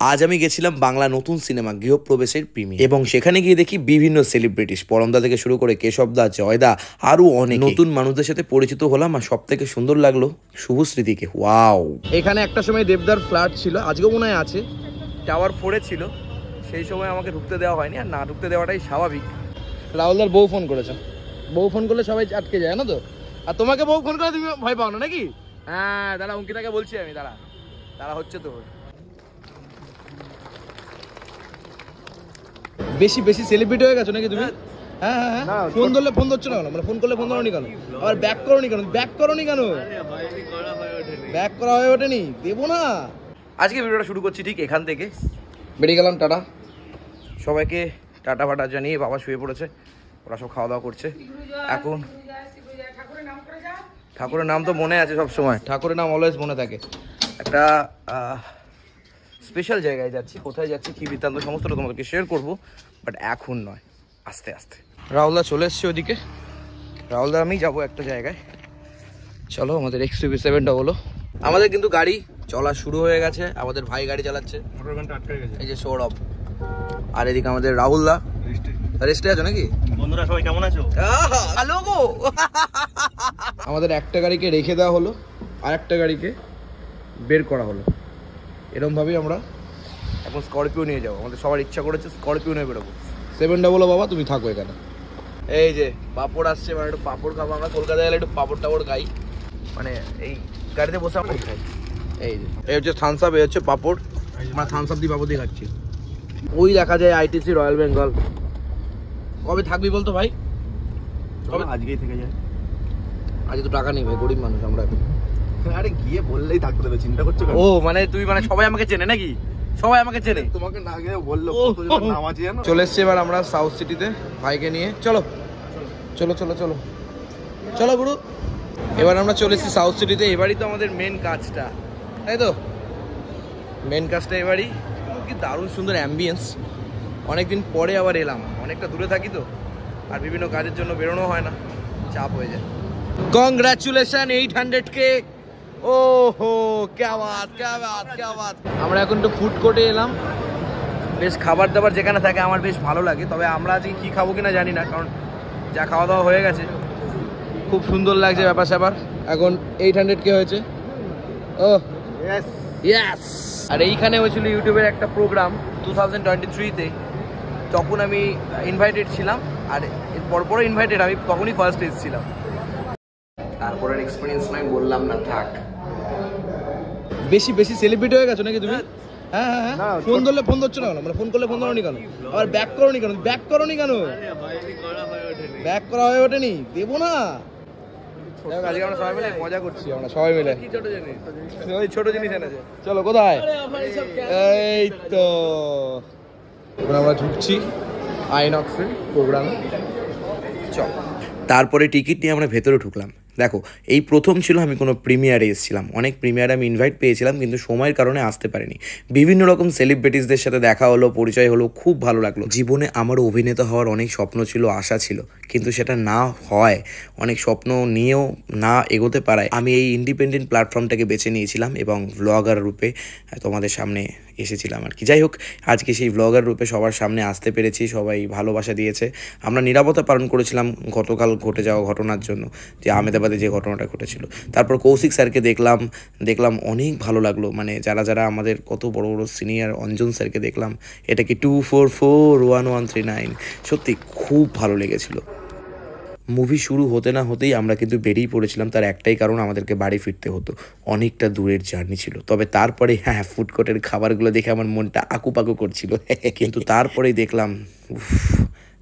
আজ আমি গেছিলাম বাংলা নতুন সিনেমা গৃহপ্রবেশের প্রিমিয়ার এবং সেখানে গিয়ে দেখি বিভিন্ন সেলিব্রিটিস পরমদা থেকে শুরু করে কেশবদা, জয়দা, আরো অনেক নতুন মানুষদের সাথে পরিচিত হলাম। আর সব থেকে সুন্দর লাগলো শুভশ্রীদিকে। ওয়াও, এখানে একটা সময় দেবদার ফ্ল্যাট ছিল, আজকেও মনে হয় আছে, টাওয়ার 4-এ ছিল। সেই সময় আমাকে ঢুকতে দেওয়া হয়নি, আর না ঢুকতে দেওয়াটাই স্বাভাবিক। রাহুলদার বউ ফোন করেছে, বউ ফোন করলে সবাই আটকে যায় না তো। আর তোমাকে বউ ফোন করে তুমি ভয় পাও না নাকি? হ্যাঁ দাঁড়া, অঙ্কিতাকে বলছি আমি, দাঁড়া দাঁড়া, হচ্ছে তো। বেশি বেশি সেলিব্রিটি হয়ে গেছো নাকি তুমি? হ্যাঁ হ্যাঁ হ্যাঁ, ফোন ধরলে ফোন ধরছো না কেন? মানে ফোন করলে ফোন ধরো নি কেন? আবার ব্যাক করো নি কেন? ব্যাক করো নি কেন? ব্যাক করা হয়ে ওঠেনি, দেবো না। আজকে ভিডিওটা শুরু করছি ঠিক এখান থেকে। বেরিয়ে গেলাম, টাটা সবাইকে, টাটা ফাটা জানিয়ে বাবা শুয়ে পড়েছে, ওরা সব খাওয়া দাওয়া করছে। এখন ঠাকুরের নাম তো মনে আছে সব সময়, ঠাকুরের নাম অলওয়েজ মনে থাকে। একটা স্পেশাল জায়গায় যাচ্ছি, কোথায় যাচ্ছি কি বৃত্তান্ত সমস্তটা তোমাদেরকে শেয়ার করবো, বাট এখন নয়, আস্তে আস্তে। রাহুলদা চলে এসছে ওদিকে, রাহুলদা আমি যাবো একটা জায়গায়। চলো, আমাদের XUV7টা হলো, আমাদের কিন্তু গাড়ি চলা শুরু হয়ে গেছে। আমাদের ভাই গাড়ি চালাচ্ছে, এই যে সৌরভ, আর এদিকে আমাদের রাহুলদা রেস্টে আছো নাকি? বন্ধুরা সবাই কেমন আছো? হ্যালো গো। আমাদের একটা গাড়িকে রেখে দেওয়া হলো, আর একটা গাড়িকে বের করা হলো। এরকম ভাবেই আমরা এখন স্করপিও নিয়ে যাবো। আমাদের সবার ইচ্ছা করেছে স্করপিও নিয়ে বেরোবো। 7টা বলো বাবা, তুমি থাকো এখানে। এই যে পাপড় আসছে, মানে একটু পাপড় খাবো আমরা। কলকাতায় গেলে একটু পাপড় টাপড় খাই, মানে এই গাড়িতে বসে আমরা খাই। এই যে এই হচ্ছে থামস আপ, এই হচ্ছে পাপড়, আমরা থামস আপ দিয়ে পাপড় দিয়ে খাচ্ছি। ওই দেখা যায় ITC রয়্যাল বেঙ্গল। কবে থাকবি বলতো ভাই? কবে? আজকেই থেকে যায়। আজকে তো টাকা নেই ভাই, গরিব মানুষ আমরা এখন। আরে গিয়ে বললেই থাকতে দেবে, চিন্তা করছো কেন? ও মানে তুই মানে সবাই আমাকে চেনে নাকি? সবাই আমাকে চেনে? তোমাকে না গিয়ে বললো কতজন নাম আছে জানো? চলে এসছি এবার আমরা সাউথ সিটিতে ভাইকে নিয়ে। চলো চলো চলো চলো চলো গুরু। এবার আমরা চলে এসেছি সাউথ সিটিতে। এবারই তো আমাদের মেন কাজটা, তাই তো? মেন কাজটা এবারই। কি দারুণ সুন্দর অ্যাম্বিয়েন্স। অনেকদিন পরে আবার এলাম, অনেকটা দূরে থাকি তো, আর বিভিন্ন কাজের জন্য বেরোনো হয় না, চাপ হয়ে যায়। Congratulation 800K। ও হো, ক্যা বাত ক্যা বাত ক্যা বাত। আমরা এখন একটু ফুড কোর্টে এলাম। বেশ খাবার দাবার যেখানে থাকে আমার বেশ ভালো লাগে, তবে আমরা আজকে কী খাবো কিনা জানি না, কারণ যা খাওয়া দাওয়া হয়ে গেছে। খুব সুন্দর লাগছে ব্যাপার স্যাপার। এখন 800K হয়েছে। ও ইয়েস ইয়েস। আর এইখানে হয়েছিল ইউটিউবের একটা প্রোগ্রাম 2023-তে, তখন আমি ইনভাইটেড ছিলাম, আর এর পরপরও ইনভাইটেড, আমি তখনই ফার্স্ট এসেছিলাম। তারপরের এক্সপিরিয়েন্স নয়, বললাম না থাক। বেশি বেশি সেলিব্রিটি হয়ে গেছো নাকি তুমি? হ্যাঁ হ্যাঁ হ্যাঁ, ফোন ধরলে ফোন ধরছো না কেন? মানে ফোন করলে ফোন ধরো নি কেন? আবার ব্যাক করো নি কেন? ব্যাক করো নি কেন? ব্যাক করা হয়ে ওঠেনি, দেবো না। আজকে আমরা সবাই মিলে মজা করছি, আমরা সবাই মিলে। কি ছোট জিনিস? ওই ছোট জিনিস এনেছে। চলো কোথায়? এই তো এখন আমরা ঢুকছি আইনক্সের প্রোগ্রামে। চল, তারপরে টিকিট নিয়ে আমরা ভেতরে ঢুকলাম। দেখো, এই প্রথম ছিল আমি কোনো প্রিমিয়ারে এসেছিলাম। অনেক প্রিমিয়ারে আমি ইনভাইট পেয়েছিলাম, কিন্তু সময়ের কারণে আসতে পারিনি। বিভিন্ন রকম সেলিব্রিটিসদের সাথে দেখা হলো, পরিচয় হলো, খুব ভালো লাগলো। জীবনে আমার অভিনেতা হওয়ার অনেক স্বপ্ন ছিল, আশা ছিল, কিন্তু সেটা না হয়, অনেক স্বপ্ন নিয়েও না এগোতে পারায় আমি এই ইন্ডিপেন্ডেন্ট প্ল্যাটফর্মটাকে বেছে নিয়েছিলাম এবং ভ্লগার রূপে তোমাদের সামনে এসেছিলাম আর কি। যাই হোক, আজকে সেই ভ্লগার রূপে সবার সামনে আসতে পেরেছি, সবাই ভালোবাসা দিয়েছে। আমরা নিরাপত্তা পালন করেছিলাম গতকাল ঘটে যাওয়া ঘটনার জন্য, যে আহমেদাবাদে যে ঘটনাটা ঘটেছিল। তারপর কৌশিক স্যারকে দেখলাম অনেক ভালো লাগলো। মানে যারা যারা আমাদের কত বড় বড় সিনিয়র, অঞ্জন স্যারকে দেখলাম। এটা কি 2441139, সত্যি খুব ভালো লেগেছিল। মুভি শুরু হতে না হতেই আমরা কিন্তু বেরিয়ে পড়েছিলাম, তার একটাই কারণ, আমাদেরকে বাড়ি ফিরতে হতো। অনেকটা দূরের জার্নি ছিল। তবে তারপরে হ্যাঁ, ফুড কোর্টের খাবারগুলো দেখে আমার মনটা আকুপাকু করছিল। কিন্তু তারপরেই দেখলাম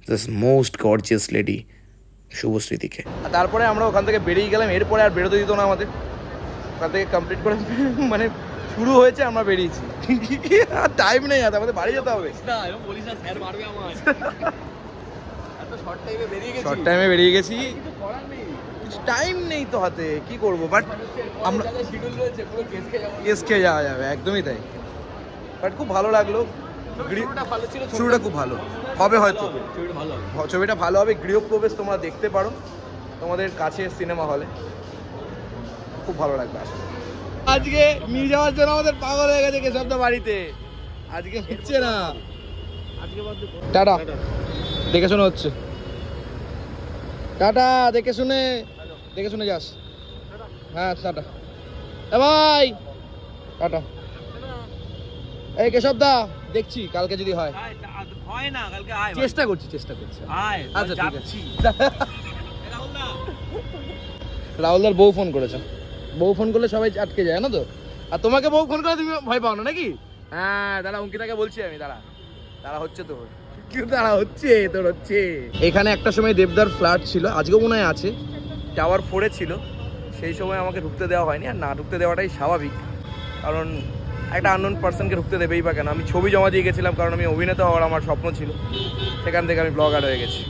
দিস মোস্ট গর্জিয়াস লেডি শুভশ্রীদিকে। তারপরে আমরা ওখান থেকে বেরিয়ে গেলাম। এরপরে আর বেরোতে দিত না আমাদের, ওখান থেকে কমপ্লিট করে মানে শুরু হয়েছে, আমরা বেরিয়েছি। আর টাইম নেই, আর আমাদের বাড়ি যেতে হবে। শর্ট টাইমে বেরিয়ে গেছি, টাইম নেই তো হাতে, কি করবো। বাট আমরা কেস খেয়ে যাওয়া যাবে, একদমই তাই। বাট খুব ভালো লাগলো। শুরুটা খুব ভালো হবে, হয়তো ছবিটা ভালো হবে। গৃহপ্রবেশ তোমরা দেখতে পারো তোমাদের কাছে সিনেমা হলে, খুব ভালো লাগবে। আজকে নিয়ে যাওয়ার জন্য আমাদের পাগল হয়ে গেছে কেশবদা বাড়িতে। আজকে হচ্ছে না, টাটা, দেখে শুনে হচ্ছে, টাটা, দেখে শুনে যাস। হ্যাঁ টাটা, এ ভাই টাটা। এই কেশব দা, দেখছি কালকে যদি হয়, চেষ্টা করছি। আচ্ছা ঠিক আছে। রাহুলদার বউ ফোন করেছে, বউ ফোন করলে সবাই আটকে যায় না তো, আর তোমাকে বউ ফোন করে তুমি ভয় পাও না নাকি? হ্যাঁ দাঁড়া, অঙ্কিতাকে বলছি আমি, দাঁড়া হচ্ছে তোর, হচ্ছে। এখানে একটা সময় দেবদার ফ্ল্যাট ছিল, আজকেও মনে হয় আছে, টাওয়ার 4-এ ছিল। সেই সময় আমাকে ঢুকতে দেওয়া হয়নি, আর না ঢুকতে দেওয়াটাই স্বাভাবিক, কারণ একটা আননোন পার্সনকে ঢুকতে দেবেই বা কেন। আমি ছবি জমা দিয়ে গেছিলাম, কারণ আমি অভিনেতা হওয়ার আমার স্বপ্ন ছিল, সেখান থেকে আমি ব্লগার হয়ে গেছি।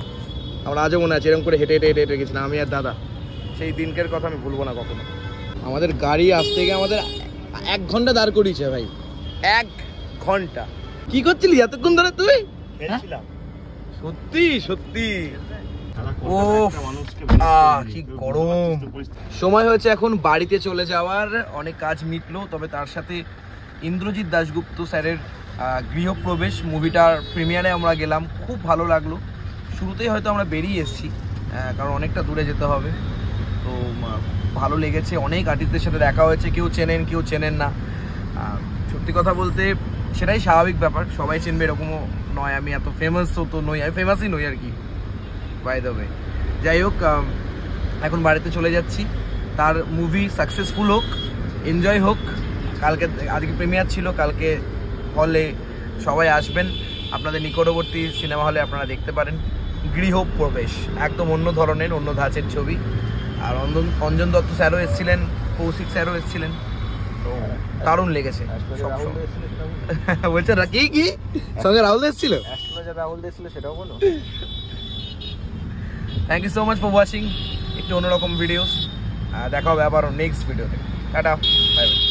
আমার আজও মনে আছে এরকম করে হেঁটে গেছিলাম আমি আর দাদা, সেই দিনকের কথা আমি ভুলবো না কখনো। আমাদের গাড়ি আসতে গিয়ে আমাদের 1 ঘন্টা দাঁড় করিয়েছে ভাই, 1 ঘন্টা। কি করছিলি এতক্ষণ ধরে তুই? সত্যি ও কি গরম। সময় হয়েছে এখন বাড়িতে চলে যাওয়ার, অনেক কাজ মিটলো, তবে তার সাথে ইন্দ্রজিৎ দাশগুপ্ত স্যারের গৃহপ্রবেশ মুভিটার প্রিমিয়ারে আমরা গেলাম, খুব ভালো লাগলো। শুরুতেই হয়তো আমরা বেরিয়ে এসেছি, কারণ অনেকটা দূরে যেতে হবে, তো ভালো লেগেছে। অনেক আর্টিস্টদের সাথে দেখা হয়েছে, কেউ চেনেন কেউ চেনেন না। সত্যি কথা বলতে সেটাই স্বাভাবিক ব্যাপার, সবাই চিনবে এরকমও নয়, আমি এত ফেমাসও তো নই, আমি ফেমাসই নই আর কি, বাই দ্য ওয়ে। যাই হোক, এখন বাড়িতে চলে যাচ্ছি। তার মুভি সাকসেসফুল হোক, এনজয় হোক। আজকে প্রিমিয়ার ছিল, কালকে হলে সবাই আসবেন, আপনাদের নিকটবর্তী সিনেমা হলে আপনারা দেখতে পারেন। গৃহপ্রবেশ একদম অন্য ধরনের, অন্য ধাঁচের ছবি। আর অঞ্জন দত্ত স্যারও এসেছিলেন, কৌশিক স্যারও এসেছিলেন, তো দারুণ লেগেছে। বলছে কি সঙ্গে রাহুল এসেছিল, সেটাও বলো। Thank you so much for watching একটু অন্যরকম ভিডিওস। দেখা হবে আবার নেক্সট ভিডিওতে। Tata, bye by.